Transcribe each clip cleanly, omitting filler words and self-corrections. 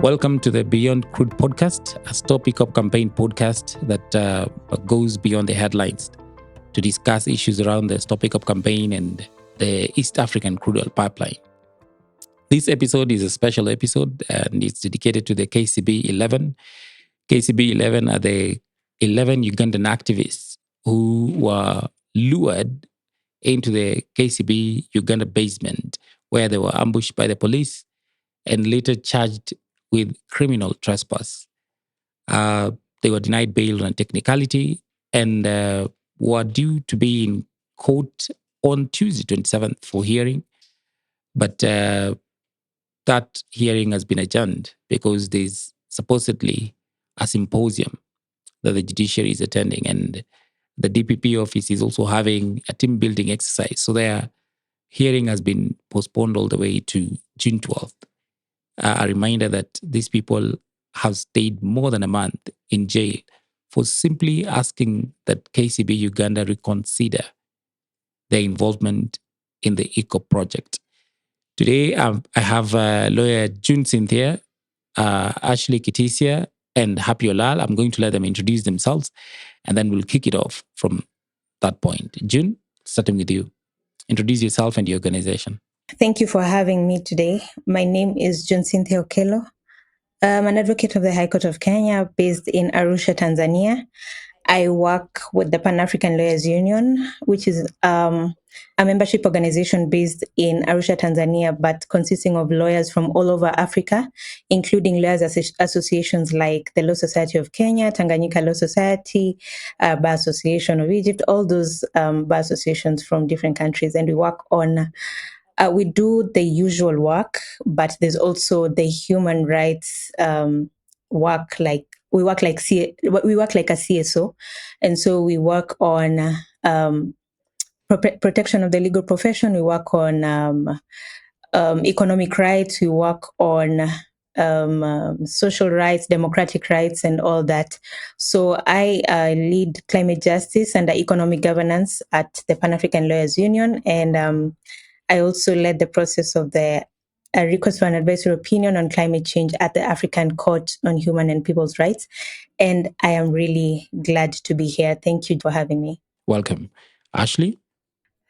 Welcome to the Beyond Crude podcast, a StopEACOP campaign podcast that goes beyond the headlines to discuss issues around the StopEACOP campaign and the East African crude oil pipeline. This episode is a special episode and it's dedicated to the KCB 11. KCB 11 are the 11 Ugandan activists who were lured into the KCB Uganda basement where they were ambushed by the police and later charged with criminal trespass. They were denied bail on technicality and were due to be in court on Tuesday, 27th, for hearing. But that hearing has been adjourned because there's supposedly a symposium that the judiciary is attending, and the DPP office is also having a team building exercise. So their hearing has been postponed all the way to June 12th. A reminder that these people have stayed more than a month in jail for simply asking that KCB Uganda reconsider their involvement in the EACOP project. Today, I have lawyer June Cynthia, Ashley Kitisia, and Happy Olal. I'm going to let them introduce themselves, and then we'll kick it off from that point. June, starting with you. Introduce yourself and your organization. Thank you for having me today. My name is June Cynthia Okello. I'm an advocate of the High Court of Kenya based in Arusha, Tanzania. I work with the Pan-African Lawyers Union, which is a membership organization based in Arusha, Tanzania, but consisting of lawyers from all over Africa, including lawyers associations like the Law Society of Kenya, Tanganyika Law Society, Bar Association of Egypt, all those bar associations from different countries. And we work on we do the usual work, but there's also the human rights work. We work like a CSO, and so we work on protection of the legal profession. We work on economic rights. We work on social rights, democratic rights, and all that. So I lead climate justice and economic governance at the Pan-African Lawyers Union, and I also led the process of the request for an advisory opinion on climate change at the African Court on Human and People's Rights. And I am really glad to be here. Thank you for having me. Welcome. Ashley?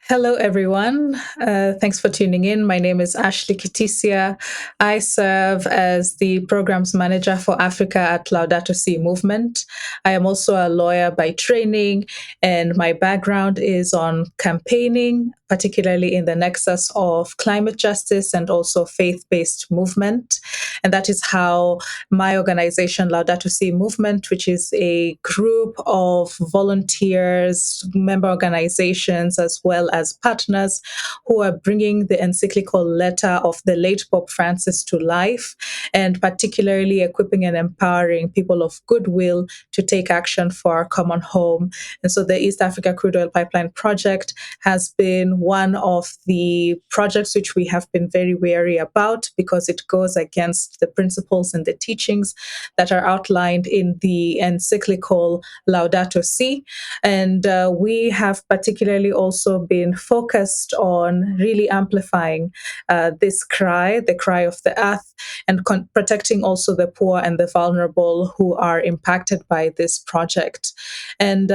Hello, everyone. Thanks for tuning in. My name is Ashley Kitisia. I serve as the Programs Manager for Africa at Laudato Si Movement. I am also a lawyer by training, and my background is on campaigning, particularly in the nexus of climate justice and also faith-based movement. And that is how my organization, Laudato Si Movement, which is a group of volunteers, member organizations, as well as partners who are bringing the encyclical letter of the late Pope Francis to life, and particularly equipping and empowering people of goodwill to take action for our common home. And so the East Africa Crude Oil Pipeline Project has been one of the projects which we have been very wary about because it goes against the principles and the teachings that are outlined in the encyclical Laudato Si. And we have particularly also been focused on really amplifying this cry, the cry of the earth, and protecting also the poor and the vulnerable who are impacted by this project. And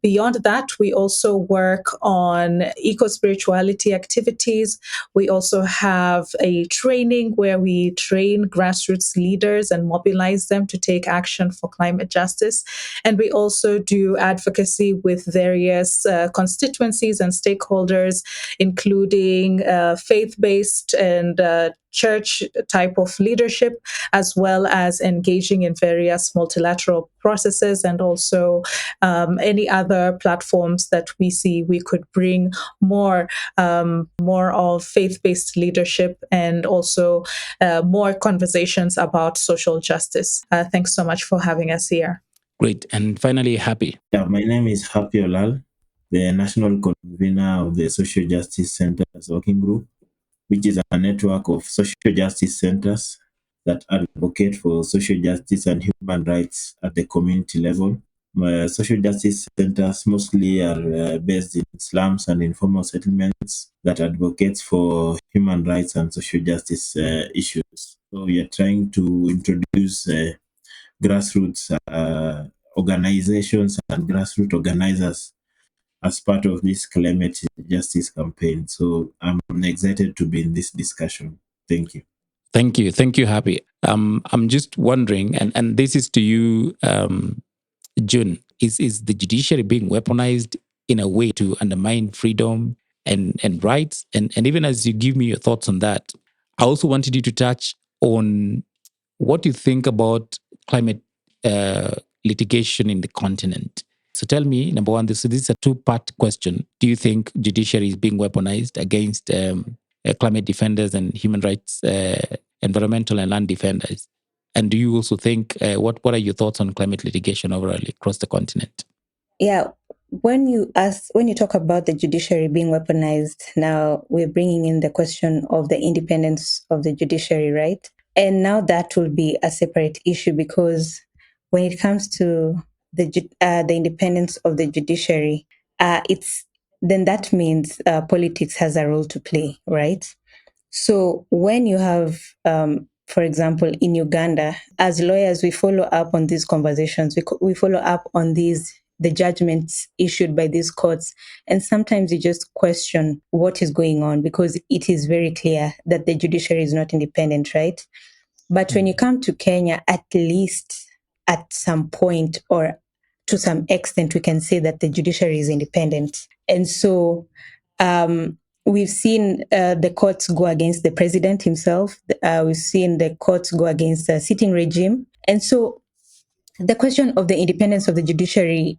beyond that, we also work on eco-spirituality activities. We also have a training where we train grassroots leaders and mobilize them to take action for climate justice. And we also do advocacy with various constituencies and stakeholders, including faith-based and church type of leadership, as well as engaging in various multilateral processes and also any other platforms that we see we could bring more of faith-based leadership and also more conversations about social justice. Thanks so much for having us here. Great. And finally, Happy. Yeah, my name is Happy Olal, the national convener of the Social Justice Centers Working Group, which is a network of social justice centers that advocate for social justice and human rights at the community level. My social justice centers mostly are based in slums and informal settlements that advocates for human rights and social justice issues. So we are trying to introduce grassroots organizations and grassroots organizers as part of this climate justice campaign. So I'm excited to be in this discussion. Thank you. Thank you, Happy. I'm just wondering, and this is to you, June. Is the judiciary being weaponized in a way to undermine freedom and rights? And even as you give me your thoughts on that, I also wanted you to touch on what you think about climate litigation in the continent. So tell me, number one, this is a two-part question. Do you think judiciary is being weaponized against climate defenders and human rights, environmental and land defenders? And do you also think, what are your thoughts on climate litigation overall across the continent? Yeah, when you talk about the judiciary being weaponized, now we're bringing in the question of the independence of the judiciary, right? And now that will be a separate issue, because when it comes to the independence of the judiciary, then that means politics has a role to play, right? So when you have, for example, in Uganda, as lawyers, we follow up on these conversations. We follow up on the judgments issued by these courts. And sometimes you just question what is going on, because it is very clear that the judiciary is not independent, right? But when you come to Kenya, at least at some point or to some extent, we can say that the judiciary is independent. And so we've seen the courts go against the president himself. We've seen the courts go against the sitting regime. And so the question of the independence of the judiciary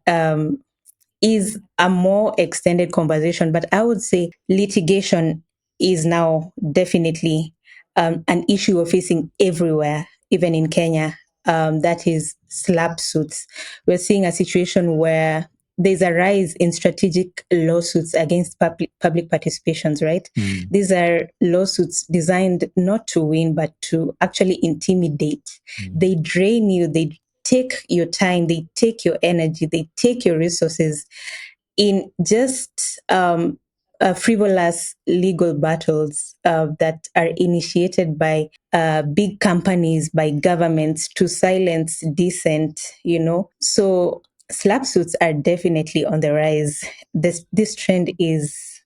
is a more extended conversation, but I would say litigation is now definitely an issue we're facing everywhere, even in Kenya. That is slap suits. We're seeing a situation where there's a rise in strategic lawsuits against public participations, right? These are lawsuits designed not to win, but to actually intimidate. They drain you, they take your time, they take your energy, they take your resources in just frivolous legal battles that are initiated by big companies, by governments to silence dissent, So slap suits are definitely on the rise. This trend is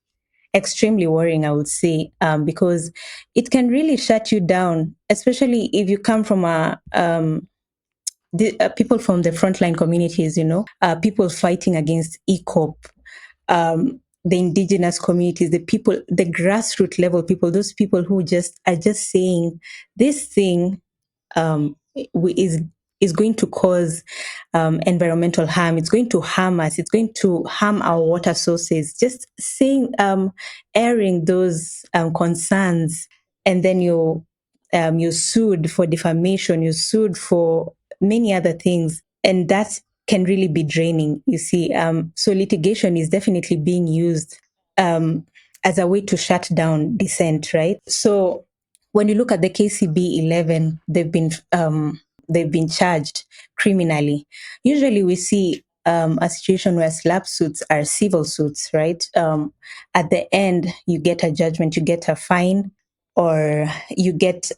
extremely worrying, I would say, because it can really shut you down, especially if you come from people from the frontline communities, people fighting against EACOP, the indigenous communities, the people, the grassroots level people, those people who are just saying this thing is going to cause environmental harm. It's going to harm us. It's going to harm our water sources. Just saying, airing those concerns, and then you sued for defamation. You sued for many other things, and that can really be draining. You see, so litigation is definitely being used as a way to shut down dissent, right? So when you look at the KCB 11, they've been charged criminally. Usually we see a situation where slap suits are civil suits, right? At the end, you get a judgment, you get a fine, or you get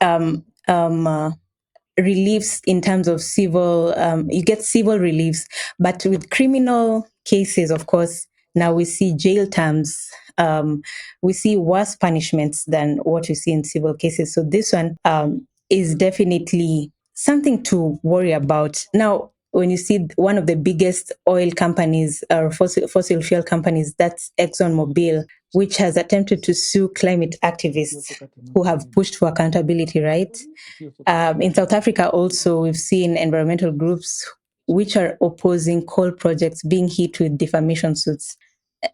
reliefs in terms of civil, you get civil reliefs. But with criminal cases, of course, now we see jail terms. We see worse punishments than what we see in civil cases. So this one is definitely something to worry about. Now, when you see one of the biggest oil companies or fossil fuel companies, that's ExxonMobil, which has attempted to sue climate activists who have pushed for accountability, right? In South Africa also, we've seen environmental groups which are opposing coal projects being hit with defamation suits.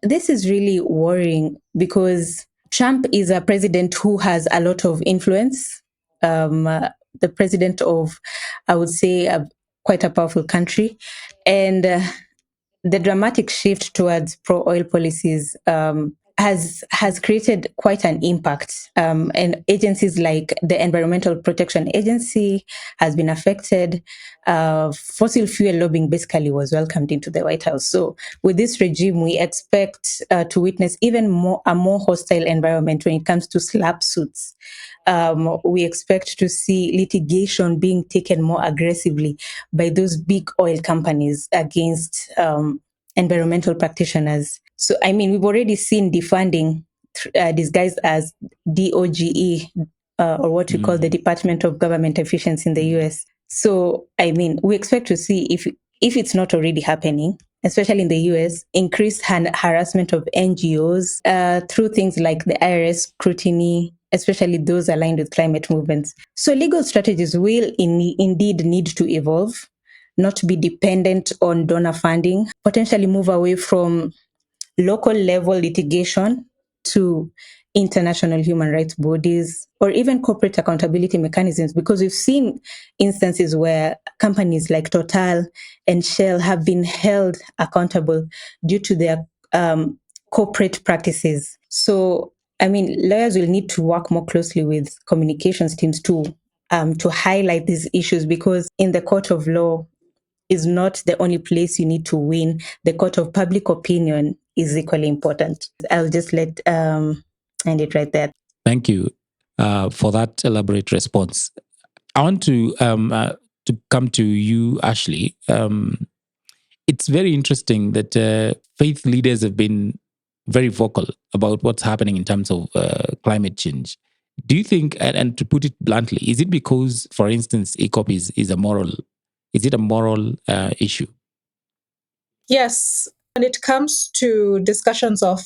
This is really worrying because Trump is a president who has a lot of influence. The president of, I would say, quite a powerful country. And the dramatic shift towards pro-oil policies has created quite an impact. And agencies like the Environmental Protection Agency has been affected. Fossil fuel lobbying basically was welcomed into the White House. So with this regime, we expect to witness even a more hostile environment when it comes to SLAPP suits. We expect to see litigation being taken more aggressively by those big oil companies against environmental practitioners. So, I mean, we've already seen defunding disguised as DOGE, or what we call the Department of Government Efficiency in the US. So, I mean, we expect to see, if it's not already happening, especially in the US, increased harassment of NGOs through things like the IRS scrutiny, especially those aligned with climate movements. So legal strategies will indeed need to evolve, not be dependent on donor funding, potentially move away from local level litigation to international human rights bodies or even corporate accountability mechanisms, because we've seen instances where companies like Total and Shell have been held accountable due to their corporate practices. So, I mean, lawyers will need to work more closely with communications teams to highlight these issues, because in the court of law is not the only place you need to win. The court of public opinion is equally important. I'll just end it right there. Thank you for that elaborate response. I want to come to you, Ashley. It's very interesting that faith leaders have been very vocal about what's happening in terms of climate change. Do you think, and to put it bluntly, is it because, for instance, EACOP is a moral issue? Yes. When it comes to discussions of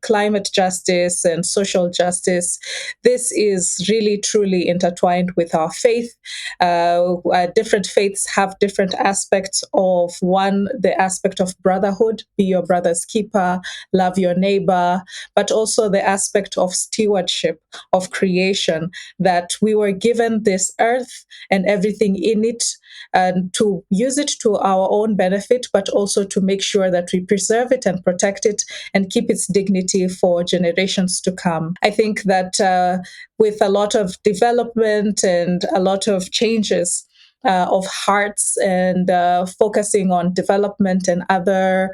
climate justice and social justice, this is really truly intertwined with our faith. Different faiths have different aspects of one, the aspect of brotherhood, be your brother's keeper, love your neighbor, but also the aspect of stewardship, of creation, that we were given this earth and everything in it, and to use it to our own benefit, but also to make sure that we preserve it and protect it and keep its dignity for generations to come. I think that with a lot of development and a lot of changes of hearts and focusing on development and other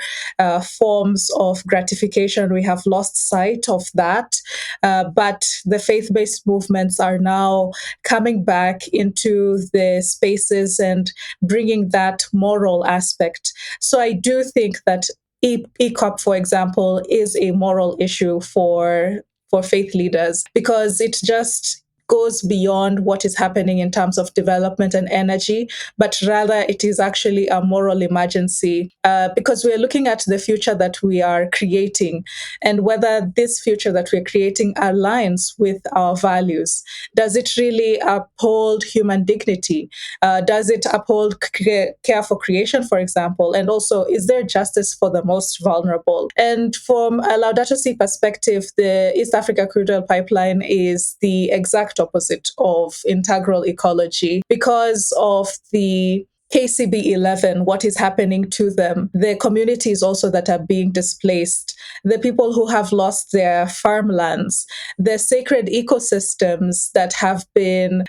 forms of gratification, we have lost sight of that. But the faith-based movements are now coming back into the spaces and bringing that moral aspect. So I do think that EACOP, for example, is a moral issue for faith leaders, because it just goes beyond what is happening in terms of development and energy, but rather it is actually a moral emergency, because we're looking at the future that we are creating and whether this future that we're creating aligns with our values. Does it really uphold human dignity? Does it uphold care for creation, for example? And also, is there justice for the most vulnerable? And from a Laudato Si perspective, the East Africa Crude Oil Pipeline is the exact opposite of integral ecology because of the KCB 11, what is happening to them, the communities also that are being displaced, the people who have lost their farmlands, the sacred ecosystems that have been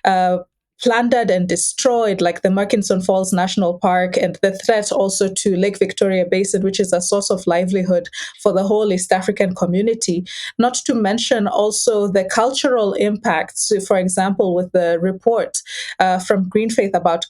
plundered and destroyed, like the Murchison Falls National Park, and the threat also to Lake Victoria Basin, which is a source of livelihood for the whole East African community. Not to mention also the cultural impacts, for example, with the report from Green Faith about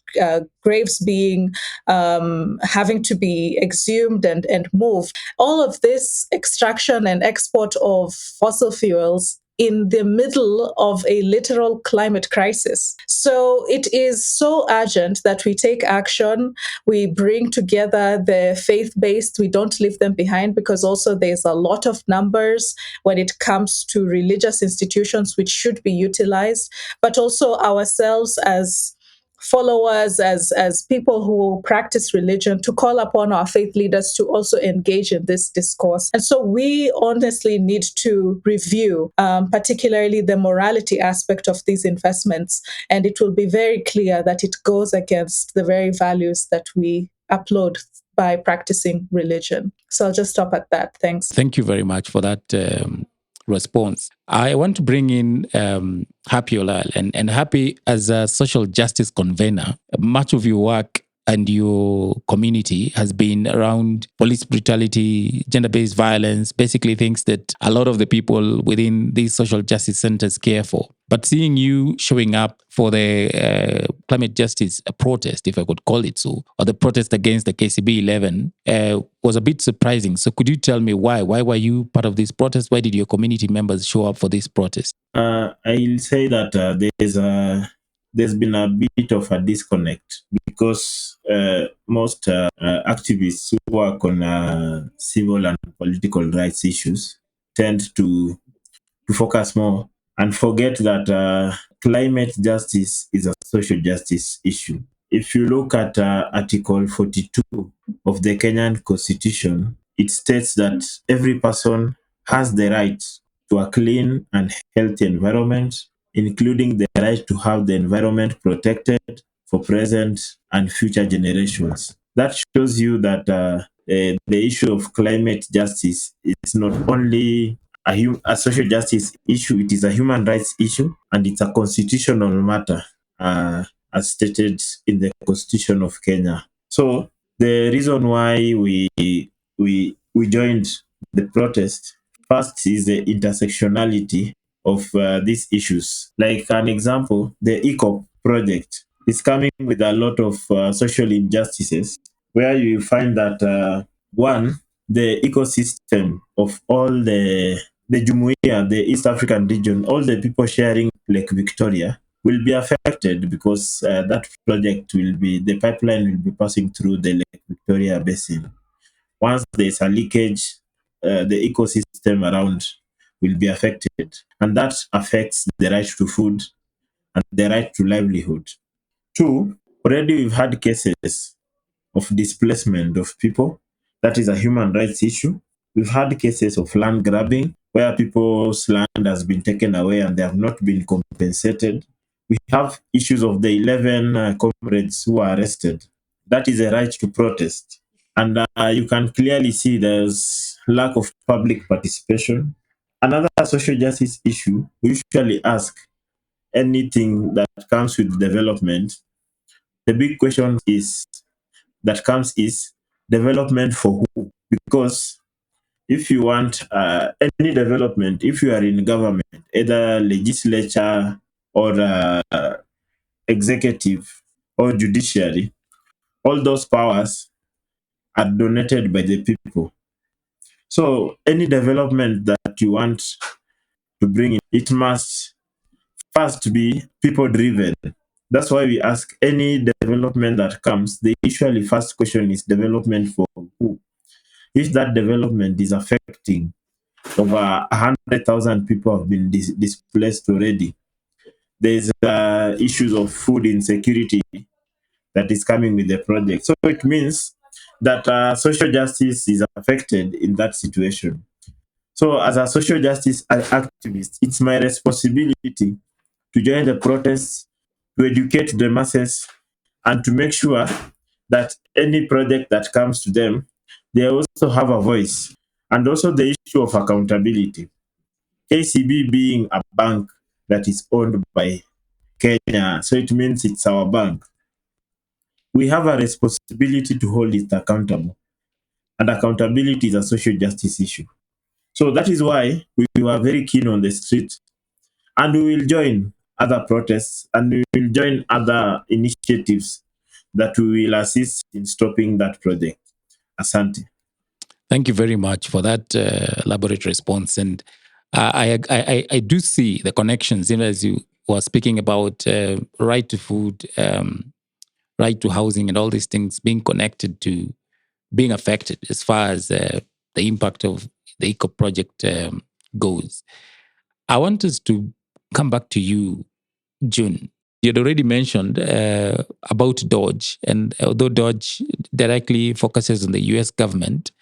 graves being having to be exhumed and moved. All of this extraction and export of fossil fuels in the middle of a literal climate crisis. So it is so urgent that we take action. We bring together the faith-based, we don't leave them behind, because also there's a lot of numbers when it comes to religious institutions which should be utilized, but also ourselves as followers, as people who practice religion, to call upon our faith leaders to also engage in this discourse. And so we honestly need to review, particularly the morality aspect of these investments. And it will be very clear that it goes against the very values that we uphold by practicing religion. So I'll just stop at that. Thanks. Thank you very much for that response. I want to bring in Happy Olal. And Happy, as a social justice convener, much of your work and your community has been around police brutality, gender-based violence, basically things that a lot of the people within these social justice centers care for. But seeing you showing up for the climate justice protest, if I could call it so, or the protest against the KCB 11 was a bit surprising. So could you tell me why? Why were you part of this protest? Why did your community members show up for this protest? I'll say that there's been a bit of a disconnect because most activists who work on civil and political rights issues tend to focus more and forget that climate justice is a social justice issue. If you look at Article 42 of the Kenyan Constitution, it states that every person has the right to a clean and healthy environment, including the right to have the environment protected for present and future generations. That shows you that the issue of climate justice is not only a social justice issue, it is a human rights issue, and it's a constitutional matter, as stated in the Constitution of Kenya. So the reason why we joined the protest first is the intersectionality of these issues. Like an example, the EACOP project is coming with a lot of social injustices, where you find that one, the ecosystem of all the Jumuiya, the East African region, all the people sharing Lake Victoria will be affected because that project the pipeline will be passing through the Lake Victoria basin. Once there's a leakage, the ecosystem around will be affected, and that affects the right to food and the right to livelihood. Two, already we've had cases of displacement of people. That is a human rights issue. We've had cases of land grabbing where people's land has been taken away and they have not been compensated. We have issues of the 11 comrades who were arrested. That is a right to protest. And you can clearly see there's lack of public participation. Another social justice issue, we usually ask anything that comes with development. The big question is development for who? Because if you want any development, if you are in government, either legislature or executive or judiciary, all those powers are donated by the people. So any development that you want to bring in, it must first be people driven. That's why we ask any development that comes, the usually first question is development for who? If that development is affecting over 100,000 people have been displaced already, there's issues of food insecurity that is coming with the project. So it means that social justice is affected in that situation. So as a social justice activist, it's my responsibility to join the protests, to educate the masses, and to make sure that any project that comes to them, they also have a voice. And also the issue of accountability. KCB being a bank that is owned by Kenya, so it means it's our bank. We have a responsibility to hold it accountable. And accountability is a social justice issue. So that is why we were very keen on the street. And we will join other protests and we will join other initiatives that we will assist in stopping that project. Asante. Thank you very much for that elaborate response. And I do see the connections, as you were speaking about right to food, right to housing, and all these things being connected to being affected as far as the impact of the EACOP project goes. I want us to come back to you, June. You had already mentioned about Dodge, and although Dodge directly focuses on the US government,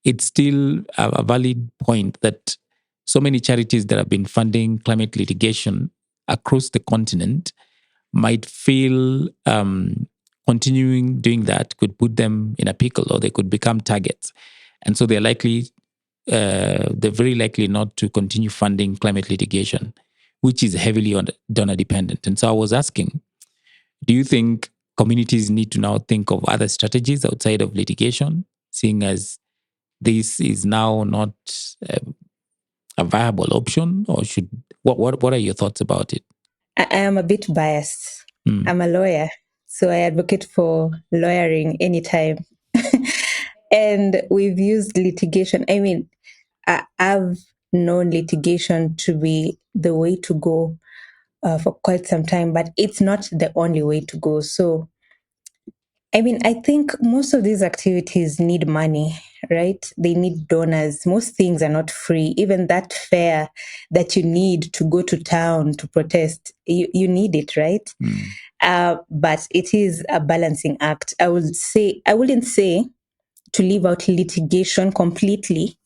it's still a valid point that so many charities that have been funding climate litigation across the continent might feel continuing doing that could put them in a pickle, or they could become targets. And so they're very likely not to continue funding climate litigation, which is heavily donor dependent. And so I was asking, do you think communities need to now think of other strategies outside of litigation, seeing as this is now not a viable option, or what are your thoughts about it? I am a bit biased. I'm a lawyer, so I advocate for lawyering anytime. And we've used litigation. I mean, I've known litigation to be the way to go for quite some time, but it's not the only way to go. So, I mean, I think most of these activities need money, right? They need donors. Most things are not free. Even that fare that you need to go to town to protest, you need it, right? But it is a balancing act. I wouldn't say to leave out litigation completely,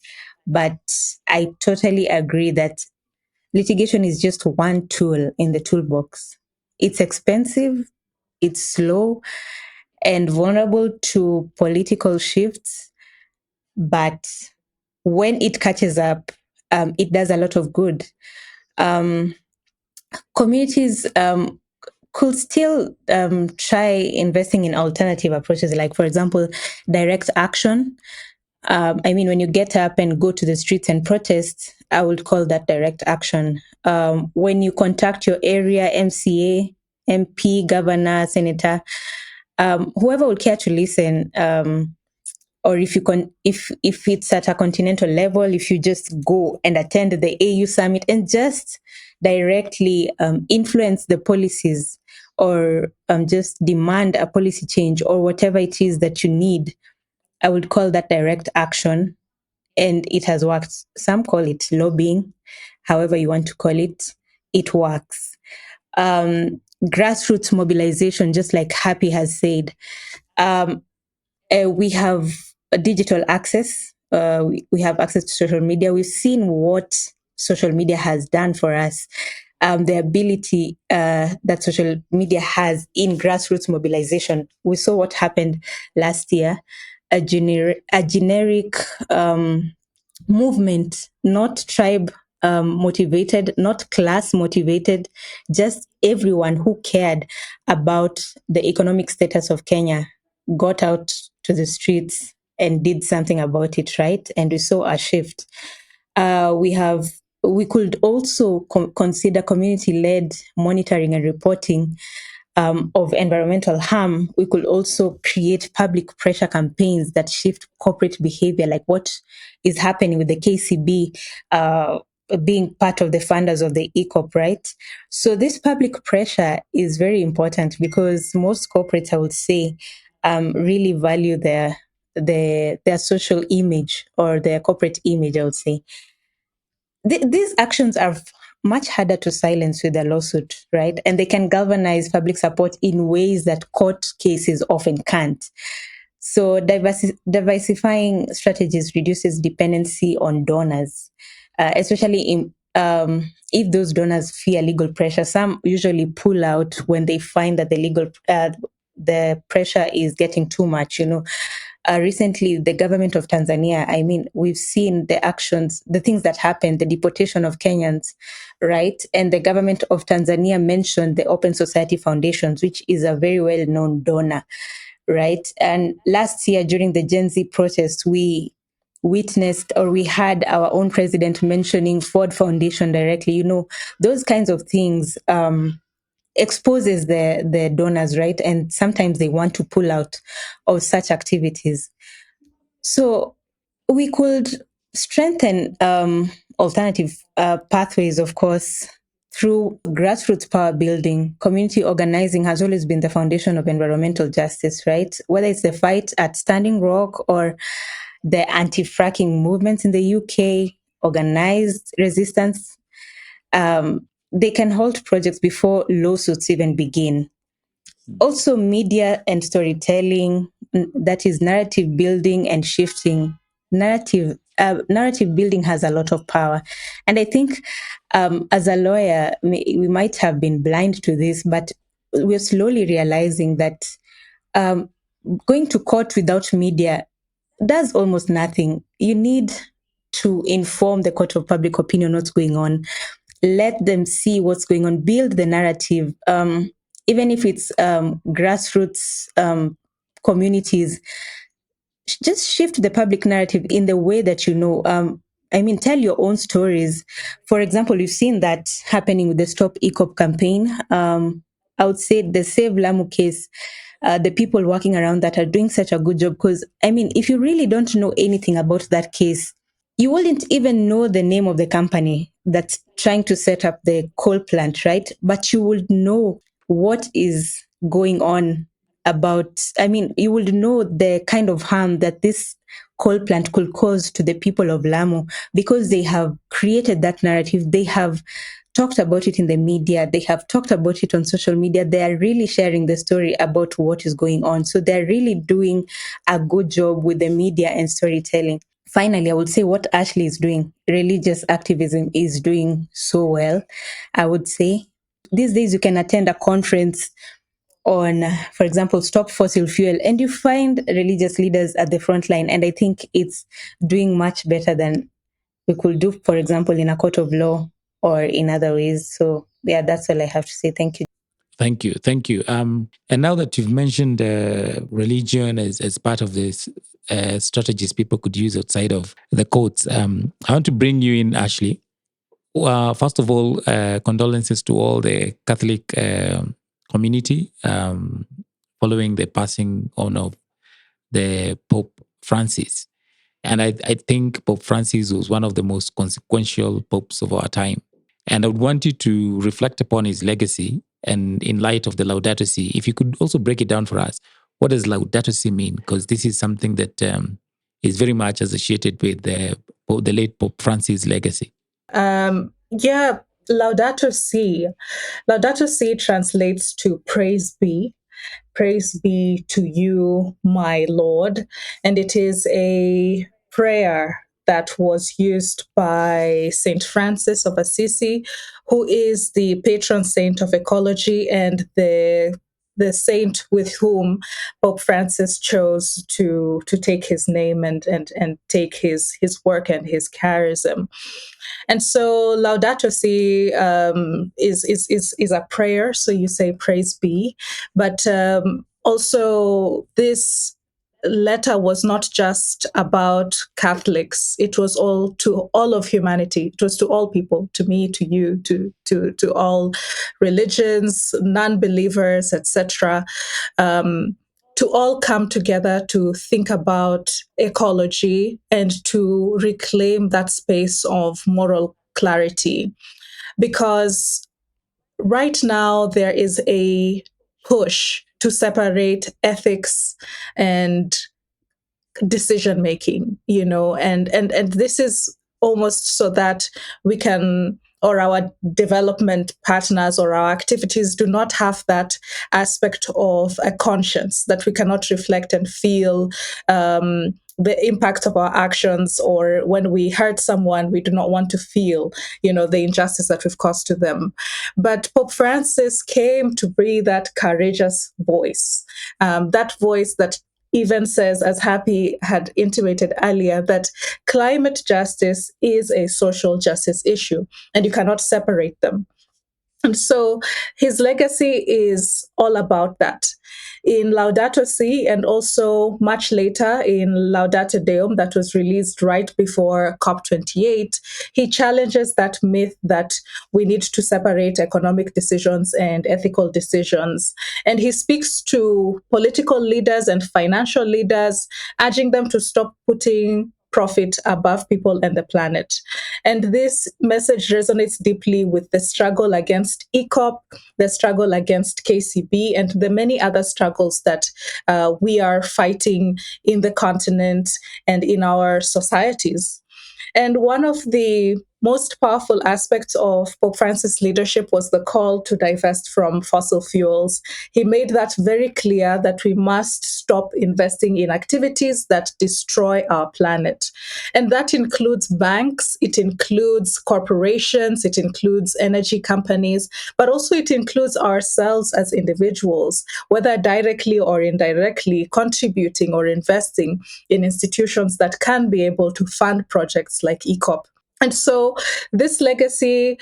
but I totally agree that litigation is just one tool in the toolbox. It's expensive, it's slow, and vulnerable to political shifts. But when it catches up, it does a lot of good. Communities could still try investing in alternative approaches, like, for example, direct action. I mean, when you get up and go to the streets and protest, I would call that direct action. When you contact your area MCA, MP, governor, senator, whoever would care to listen, or if it's at a continental level, if you just go and attend the AU summit and just directly influence the policies, or just demand a policy change, or whatever it is that you need, I would call that direct action. And it has worked. Some call it lobbying, however you want to call it, it works. Grassroots mobilization, just like Happy has said. We have a digital access. We have access to social media. We've seen what social media has done for us. The ability that social media has in grassroots mobilization. We saw what happened last year. A generic movement, not tribe motivated, not class motivated, just everyone who cared about the economic status of Kenya got out to the streets and did something about it, right? And we saw a shift. We could also consider community-led monitoring and reporting of environmental harm. We could also create public pressure campaigns that shift corporate behavior, like what is happening with the KCB being part of the funders of the EACOP, right? So this public pressure is very important because most corporates, I would say, really value their social image, or their corporate image, I would say. These actions are much harder to silence with a lawsuit, right? And they can galvanize public support in ways that court cases often can't. So diversifying strategies reduces dependency on donors, especially if those donors fear legal pressure. Some usually pull out when they find that the pressure is getting too much. Recently, the government of Tanzania, I mean, we've seen the actions, the things that happened, the deportation of Kenyans, right? And the government of Tanzania mentioned the Open Society Foundations, which is a very well-known donor, right? And last year, during the Gen Z protests, we witnessed, or we had our own president mentioning Ford Foundation directly. Those kinds of things exposes the donors, right? And sometimes they want to pull out of such activities. So we could strengthen alternative pathways, of course, through grassroots power building. Community organizing has always been the foundation of environmental justice, right? Whether it's the fight at Standing Rock or the anti-fracking movements in the UK, organized resistance, they can halt projects before lawsuits even begin. Also, media and storytelling, that is narrative building and shifting. Narrative building has a lot of power. And I think as a lawyer, we might have been blind to this, but we're slowly realizing that going to court without media does almost nothing. You need to inform the court of public opinion what's going on. Let them see what's going on. Build the narrative. Even if it's grassroots communities, just shift the public narrative in the way that you know. Tell your own stories. For example, we've seen that happening with the Stop EACOP campaign. I would say the Save Lamu case, the people working around that are doing such a good job. Because, if you really don't know anything about that case, you wouldn't even know the name of the company that's trying to set up the coal plant, right? But you would know what is going on about, you would know the kind of harm that this coal plant could cause to the people of Lamu because they have created that narrative. They have talked about it in the media. They have talked about it on social media. They are really sharing the story about what is going on. So they're really doing a good job with the media and storytelling. Finally, I would say what Ashley is doing, religious activism, is doing so well. I would say these days you can attend a conference on, for example, Stop Fossil Fuel, and you find religious leaders at the front line. And I think it's doing much better than we could do, for example, in a court of law or in other ways. So, yeah, that's all I have to say. Thank you. Thank you. Thank you. And now that you've mentioned religion as part of this strategies people could use outside of the courts, I want to bring you in, Ashley. First of all, condolences to all the Catholic community following the passing on of the Pope Francis. And I think Pope Francis was one of the most consequential popes of our time. And I would want you to reflect upon his legacy. And in light of the Laudato Si, if you could also break it down for us, what does Laudato Si mean? Because this is something that is very much associated with the late Pope Francis' legacy. Yeah, Laudato Si. Laudato Si translates to praise be. Praise be to you, my Lord. And it is a prayer that was used by Saint Francis of Assisi, who is the patron saint of ecology and the saint with whom Pope Francis chose to take his name and take his work and his charism. And so Laudato Si is a prayer. So you say praise be, but also this letter was not just about Catholics. It was to all of humanity. It was to all people, to me, to you, to all religions, non-believers, etc. To all come together to think about ecology and to reclaim that space of moral clarity. Because right now there is a push to separate ethics and decision making, and this is almost so that we can, or our development partners or our activities do not have that aspect of a conscience, that we cannot reflect and feel the impact of our actions, or when we hurt someone, we do not want to feel, the injustice that we've caused to them. But Pope Francis came to be that courageous voice, that voice that even says, as Happy had intimated earlier, that climate justice is a social justice issue, and you cannot separate them. And so his legacy is all about that. In Laudato Si, and also much later in Laudate Deum, that was released right before COP28, he challenges that myth that we need to separate economic decisions and ethical decisions. And he speaks to political leaders and financial leaders, urging them to stop putting profit above people and the planet. And this message resonates deeply with the struggle against EACOP, the struggle against KCB, and the many other struggles that we are fighting in the continent and in our societies. And one of the most powerful aspect of Pope Francis' leadership was the call to divest from fossil fuels. He made that very clear that we must stop investing in activities that destroy our planet. And that includes banks, it includes corporations, it includes energy companies, but also it includes ourselves as individuals, whether directly or indirectly contributing or investing in institutions that can be able to fund projects like EACOP. And so this legacy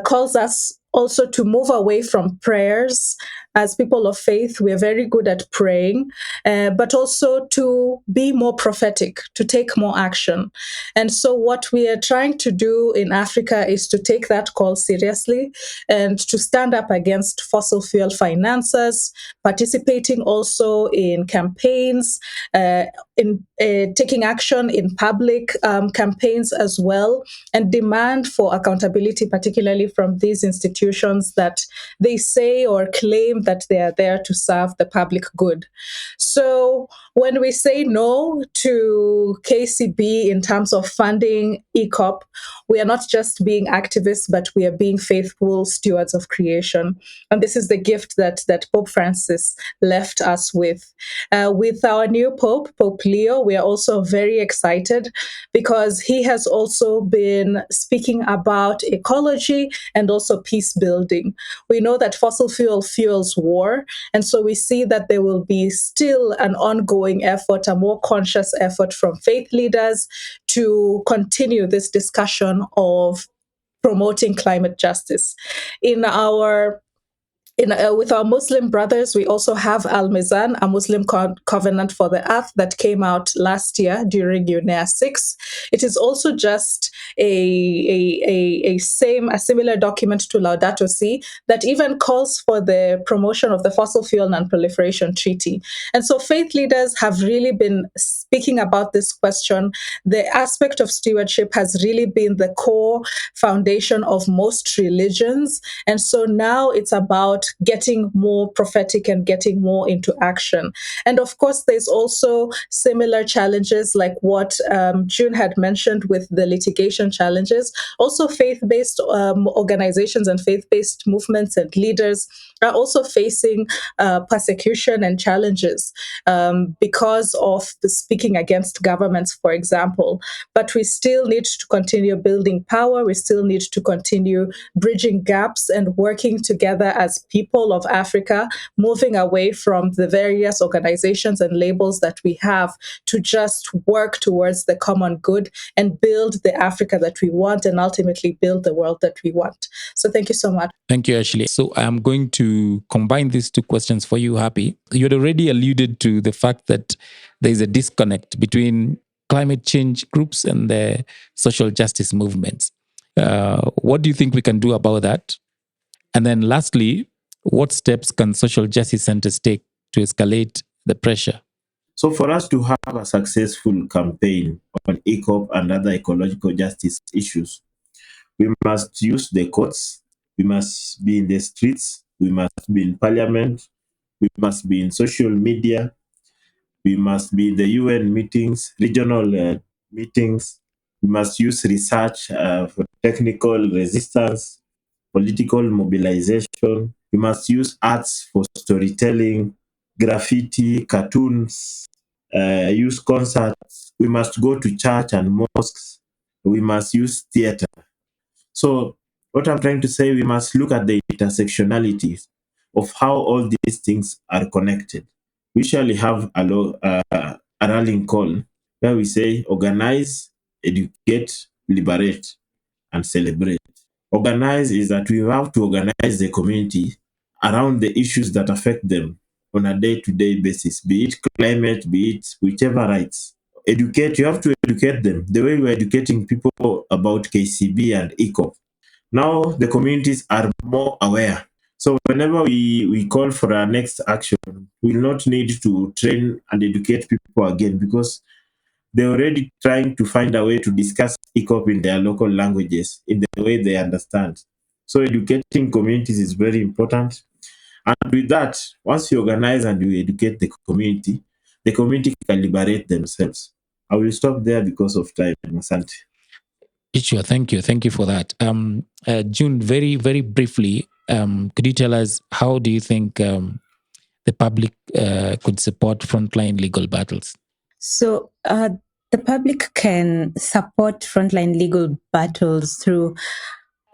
calls us also to move away from prayers. As people of faith, we are very good at praying, but also to be more prophetic, to take more action. And so what we are trying to do in Africa is to take that call seriously and to stand up against fossil fuel financiers, participating also in campaigns, in taking action in public campaigns as well, and demand for accountability, particularly from these institutions that they say or claim that they are there to serve the public good. So when we say no to KCB in terms of funding EACOP, we are not just being activists, but we are being faithful stewards of creation. And this is the gift that Pope Francis left us with. With our new Pope, Pope Leo, we are also very excited because he has also been speaking about ecology and also peace building. We know that fossil fuel fuels war, and so we see that there will be still an ongoing effort, a more conscious effort from faith leaders to continue this discussion of promoting climate justice. With our Muslim brothers, we also have Al Mizan, a Muslim covenant for the earth that came out last year during UNEA 6. It is also just a similar document to Laudato Si that even calls for the promotion of the Fossil Fuel Non-Proliferation Treaty. And so faith leaders have really been speaking about this question. The aspect of stewardship has really been the core foundation of most religions. And so now it's about getting more prophetic and getting more into action. And of course, there's also similar challenges like what June had mentioned with the litigation challenges. Also, faith-based organizations and faith-based movements and leaders are also facing persecution and challenges because of the speaking against governments, for example. But we still need to continue building power. We still need to continue bridging gaps and working together as people of Africa, moving away from the various organizations and labels that we have to just work towards the common good and build the Africa that we want and ultimately build the world that we want. So thank you so much. Thank you, Ashley. So I'm going to combine these two questions for you, Happy. You had already alluded to the fact that there is a disconnect between climate change groups and the social justice movements. What do you think we can do about that? And then lastly, what steps can social justice centers take to escalate the pressure? So for us to have a successful campaign on EACOP and other ecological justice issues, we must use the courts, we must be in the streets, we must be in parliament, we must be in social media, we must be in the UN meetings, regional meetings, we must use research for technical resistance, political mobilization, we must use arts for storytelling, graffiti, cartoons, use concerts, we must go to church and mosques, we must use theater. So what I'm trying to say, we must look at the intersectionalities of how all these things are connected. We usually have a rallying call where we say organize, educate, liberate, and celebrate. Organize is that we have to organize the community around the issues that affect them on a day-to-day basis, be it climate, be it whichever rights. Educate, you have to educate them the way we're educating people about KCB and EACOP. Now the communities are more aware. So whenever we call for our next action, we'll not need to train and educate people again because they're already trying to find a way to discuss EACOP in their local languages in the way they understand. So educating communities is very important. And with that, once you organize and you educate the community can liberate themselves. I will stop there because of time, Asante. Sure, thank you for that. June, very very briefly, could you tell us how do you think the public could support frontline legal battles? So the public can support frontline legal battles through,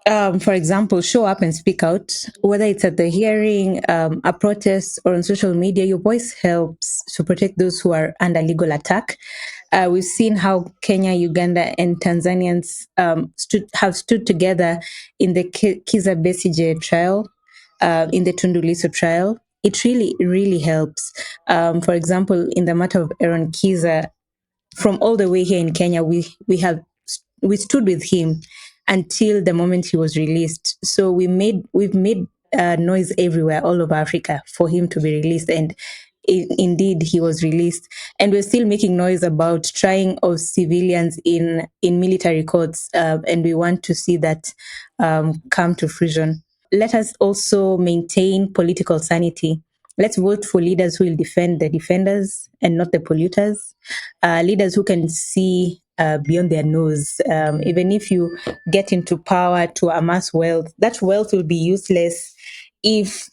for example, show up and speak out, whether it's at the hearing, a protest, or on social media. Your voice helps to protect those who are under legal attack. We've seen how Kenya, Uganda, and Tanzanians have stood together in the Kiza Besigye trial, in the Tundu Lissu trial. It really helps. For example, in the matter of Aaron Kiza, from all the way here in Kenya, we stood with him until the moment he was released. So we've made noise everywhere, all over Africa, for him to be released, and indeed he was released. And we're still making noise about trying of civilians in military courts, and we want to see that come to fruition. Let us also maintain political sanity. Let's vote for leaders who will defend the defenders and not the polluters. Leaders who can see beyond their nose. Even if you get into power to amass wealth, that wealth will be useless if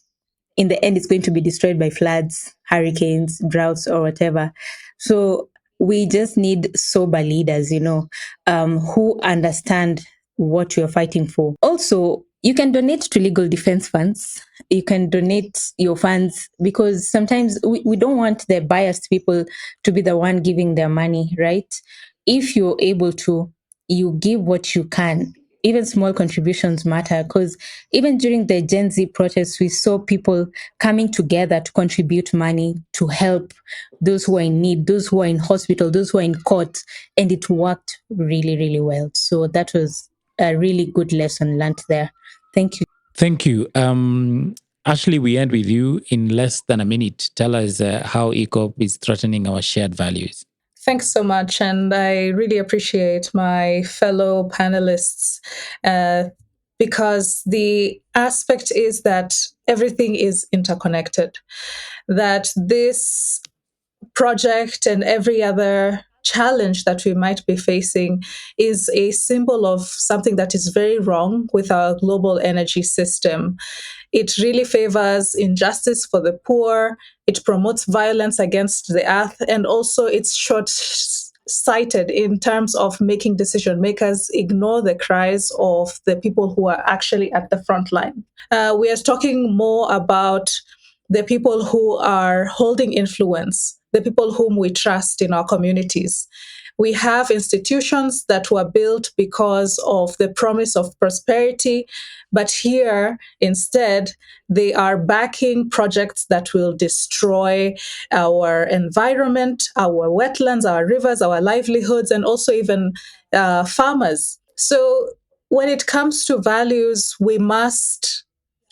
in the end it's going to be destroyed by floods, hurricanes, droughts, or whatever. So we just need sober leaders, who understand what you're fighting for. Also, you can donate to legal defense funds. You can donate your funds, because sometimes we don't want the biased people to be the one giving their money, right? If you're able to, you give what you can. Even small contributions matter, because even during the Gen Z protests, we saw people coming together to contribute money to help those who are in need, those who are in hospital, those who are in court, and it worked really well. So that was a really good lesson learned there. Thank you. Thank you. Ashley, we end with you in less than a minute. Tell us how EACOP is threatening our shared values. Thanks so much. And I really appreciate my fellow panelists because the aspect is that everything is interconnected, that this project and every other challenge that we might be facing is a symbol of something that is very wrong with our global energy system. It really favors injustice for the poor. It promotes violence against the earth, and also it's short-sighted in terms of making decision makers ignore the cries of the people who are actually at the front line. We are talking more about the people who are holding influence, the people whom we trust in our communities. We have institutions that were built because of the promise of prosperity, but here, instead, they are backing projects that will destroy our environment, our wetlands, our rivers, our livelihoods, and also even farmers. So when it comes to values, we must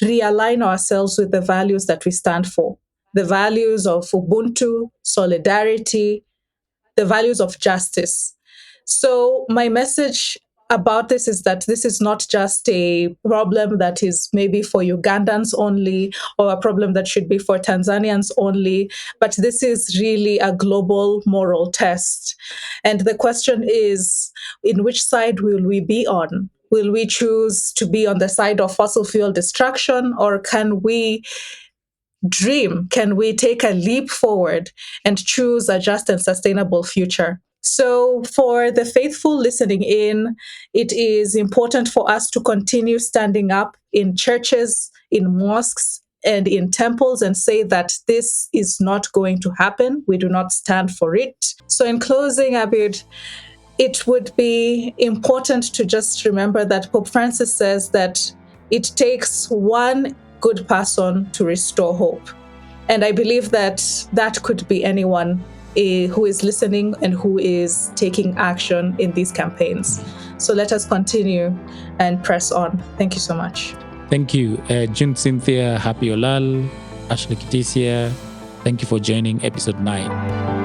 realign ourselves with the values that we stand for, the values of Ubuntu, solidarity, the values of justice. So my message about this is that this is not just a problem that is maybe for Ugandans only, or a problem that should be for Tanzanians only, but this is really a global moral test. And the question is, in which side will we be on? Will we choose to be on the side of fossil fuel destruction, or can we dream? Can we take a leap forward and choose a just and sustainable future? So for the faithful listening in, it is important for us to continue standing up in churches, in mosques, and in temples and say that this is not going to happen. We do not stand for it. So in closing, Abid, it would be important to just remember that Pope Francis says that it takes one good person to restore hope. And I believe that that could be anyone who is listening and who is taking action in these campaigns. So let us continue and press on. Thank you so much. Thank you. June Cynthia Happy Olal, Ashley Kitisia, thank you for joining episode 9.